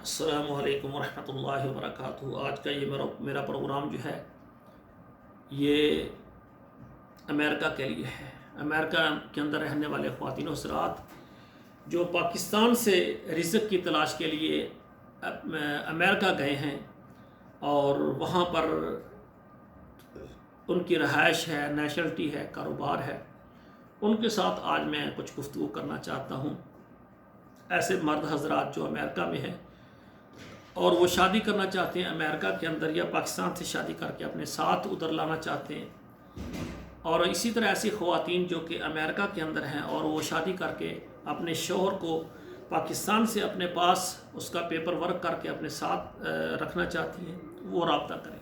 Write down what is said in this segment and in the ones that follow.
السلام علیکم ورحمۃ اللہ وبرکاتہ۔ آج کا یہ میرا پروگرام جو ہے یہ امریکہ کے لیے ہے۔ امریکہ کے اندر رہنے والے خواتین و حضرات جو پاکستان سے رزق کی تلاش کے لیے امریکہ گئے ہیں اور وہاں پر ان کی رہائش ہے، نیشنلٹی ہے، کاروبار ہے، ان کے ساتھ آج میں کچھ گفتگو کرنا چاہتا ہوں۔ ایسے مرد حضرات جو امریکہ میں ہیں اور وہ شادی کرنا چاہتے ہیں امریکہ کے اندر یا پاکستان سے شادی کر کے اپنے ساتھ ادھر لانا چاہتے ہیں، اور اسی طرح ایسی خواتین جو کہ امریکہ کے اندر ہیں اور وہ شادی کر کے اپنے شوہر کو پاکستان سے اپنے پاس اس کا پیپر ورک کر کے اپنے ساتھ رکھنا چاہتی ہیں، وہ رابطہ کریں۔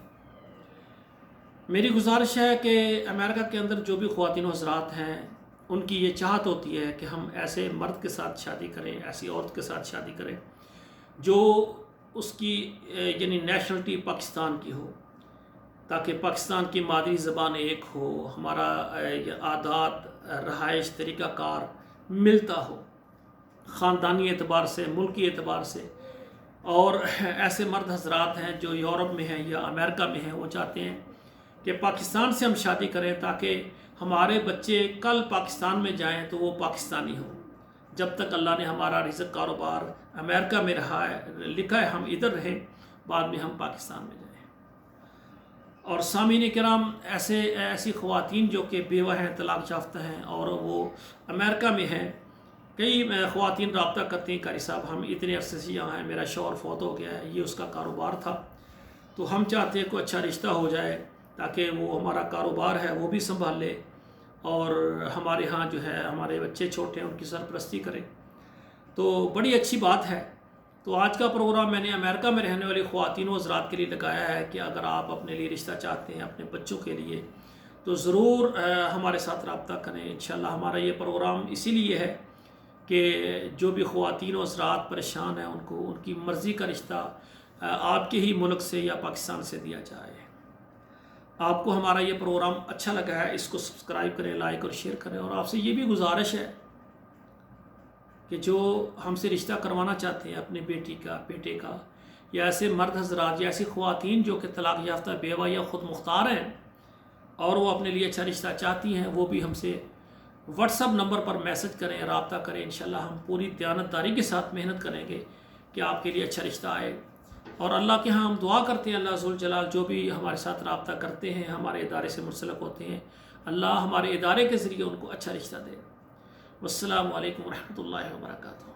میری گزارش ہے کہ امریکہ کے اندر جو بھی خواتین و حضرات ہیں ان کی یہ چاہت ہوتی ہے کہ ہم ایسے مرد کے ساتھ شادی کریں، ایسی عورت کے ساتھ شادی کریں جو اس کی یعنی نیشنلٹی پاکستان کی ہو، تاکہ پاکستان کی مادری زبان ایک ہو، ہمارا عادات، رہائش، طریقہ کار ملتا ہو خاندانی اعتبار سے، ملکی اعتبار سے۔ اور ایسے مرد حضرات ہیں جو یورپ میں ہیں یا امریکہ میں ہیں، وہ چاہتے ہیں کہ پاکستان سے ہم شادی کریں تاکہ ہمارے بچے کل پاکستان میں جائیں تو وہ پاکستانی ہوں۔ جب تک اللہ نے ہمارا رزق کاروبار امریکہ میں رہا ہے، لکھا ہے ہم ادھر رہیں، بعد میں ہم پاکستان میں جائیں۔ اور سامعین کرام، ایسی خواتین جو کہ بیوہ ہیں، طلاق یافتہ ہیں اور وہ امریکہ میں ہیں، کئی خواتین رابطہ کرتی ہیں، قاری صاحب ہم اتنے عرصے سے یہاں ہیں، میرا شوہر فوت ہو گیا ہے، یہ اس کا کاروبار تھا، تو ہم چاہتے ہیں کوئی اچھا رشتہ ہو جائے تاکہ وہ ہمارا کاروبار ہے وہ بھی سنبھال لے اور ہمارے ہاں جو ہے ہمارے بچے چھوٹے ہیں ان کی سرپرستی کرے۔ تو بڑی اچھی بات ہے۔ تو آج کا پروگرام میں نے امریکہ میں رہنے والی خواتین و حضرات کے لیے لگایا ہے کہ اگر آپ اپنے لیے رشتہ چاہتے ہیں اپنے بچوں کے لیے تو ضرور ہمارے ساتھ رابطہ کریں۔ انشاءاللہ ہمارا یہ پروگرام اسی لیے ہے کہ جو بھی خواتین و حضرات پریشان ہیں ان کو ان کی مرضی کا رشتہ آپ کے ہی ملک سے یا پاکستان سے دیا جائے۔ آپ کو ہمارا یہ پروگرام اچھا لگا ہے، اس کو سبسکرائب کریں، لائک اور شیئر کریں، اور آپ سے یہ بھی گزارش ہے کہ جو ہم سے رشتہ کروانا چاہتے ہیں اپنے بیٹی کا، بیٹے کا، یا ایسے مرد حضرات یا ایسی خواتین جو کہ طلاق یافتہ بیوہ یا خود مختار ہیں اور وہ اپنے لیے اچھا رشتہ چاہتی ہیں، وہ بھی ہم سے واٹس ایپ نمبر پر میسج کریں، رابطہ کریں۔ انشاءاللہ ہم پوری دیانتداری کے ساتھ محنت کریں گے کہ آپ کے لیے اچھا رشتہ آئے۔ اور اللہ کے ہاں ہم دعا کرتے ہیں، اللہ ذوالجلال جو بھی ہمارے ساتھ رابطہ کرتے ہیں، ہمارے ادارے سے منسلک ہوتے ہیں، اللہ ہمارے ادارے کے ذریعے ان کو اچھا رشتہ دے۔ والسلام علیکم ورحمۃ اللہ وبرکاتہ۔